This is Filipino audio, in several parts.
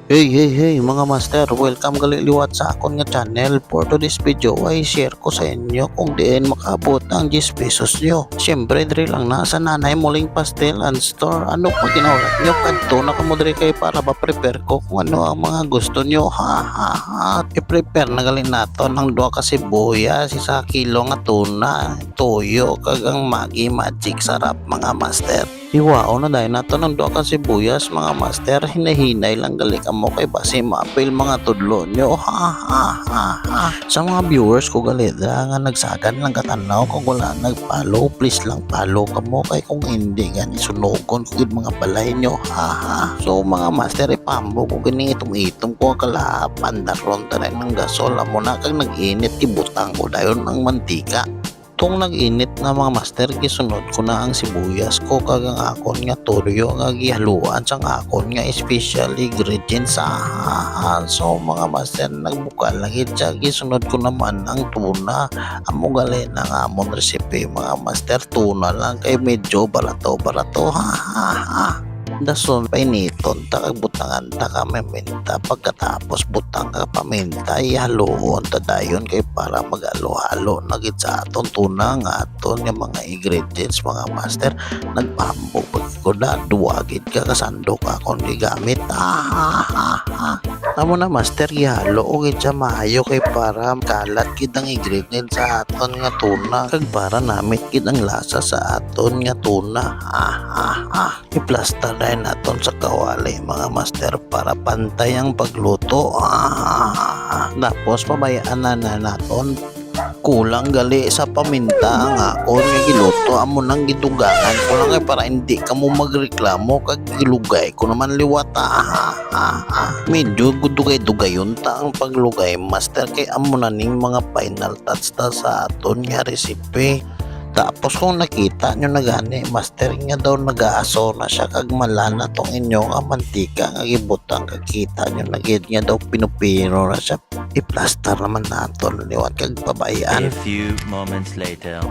Hey mga master, welcome gali liwat sa akon nga channel. For today's video ay share ko sa inyo kung diin makaabot ang 10 pesos nyo. Siyempre diri lang na sa Nanay Muling Pastel and Store. Ano pa ginawat nyo? Kadto na kamo diri kay para ma-prepare ko kung ano ang mga gusto nyo. I-prepare na gali nato ng 2 ka sibuyas, 1 kilo nga tuna, toyo, kag ang Maggi Magic sarap mga master. Iwao na dahil nato ng 2 ka sibuyas mga master, hinahinay lang gali mo kay base maapil mga tudlo nyo. Sa mga viewers ko gali nga nagsagan lang katanaw, kung wala nagpalo please lang follow ka mo, kay kung hindi gani sunugon ko yun mga balay nyo. So mga master, ipambo ko gani itom ko kala pandaron taray ng gasol amo na kag nag-init ibutang ko dayon ang mantika. Tong nag-init na mga master, gisunod ko na ang sibuyas ko kag ang akon nga toyo nga gihaluan sang akon nga special ingredients so mga master, nagbuka lagi siya, gisunod ko naman ang tuna. Amo gali na nga amon recipe mga master, tuna lang kay medyo barato dason painiton takag butangan ta ka meminta, pagkatapos butang ka paminta ihaluon ta dayon kay para magalo-halo na gid sa aton tuna nga aton nga mga ingredients mga master. Nagpahambog pag ko na duwagid ka kasandok akon gigamit. Amo na master, gihalo og gid sa maayo kay para kalat gid ang ingredients sa aton nga tuna kag para namit gid ang lasa sa aton nga tuna. I-plaster na naton sa kawali mga master para pantay ang pagluto. Tapos pabayaan na naton kulang gali sa paminta ang akon nga giluto. Amo nang gidugangan ko lang kay para hindi ka mo magreklamo kag gilugay ko naman liwat. Medyo dugay-dugayon ta ang paglugay master, kay amo na ning mga final touch ta sa aton nga recipe. Tapos kung nakita nyo na gani master, nga daw nag-aaso na siya kag malana tong inyong mantika nga gibutang, kakita nyo na gid nga daw pinupino na siya. I-plaster naman naton liwat kag pabayaan. A few moments later.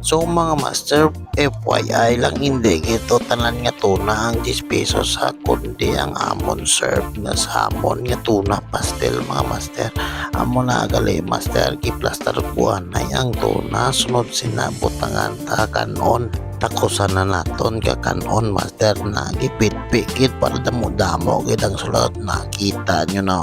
So mga master, FYI lang, hindi ito tanan nga tuna ang 10 pesos kundi ang amon serve na salmon nga tuna pastel mga master. Amo na gali master, giplaster buwan na ang tuna, sunod sinabutangan ta kanon. Takusan na naton ka kanon master, na gipit-pikit para damo-damo gid ang sulod. Nakita nyo na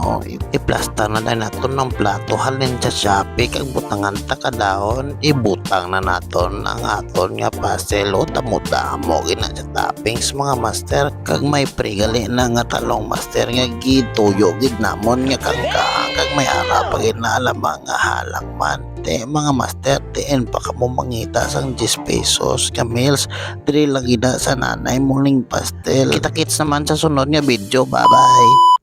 i-plaster na naton ng plato, halin sa Shopee kag butangan ta kadahon, ibutang na naton ang aton nga pastel o damo-damo gid na sa toppings mga master. Kag may prigali na nga talong master nga gituyo gid namon nga kangkang, kag may ara pa gid na alamang nga halang man. Mga master, tiin pa ka mo mangita sang 10 pesos ka meals diri lang gida sa Nanay Muling Pastel. Kita-kits naman sa sunod nga video. Bye bye.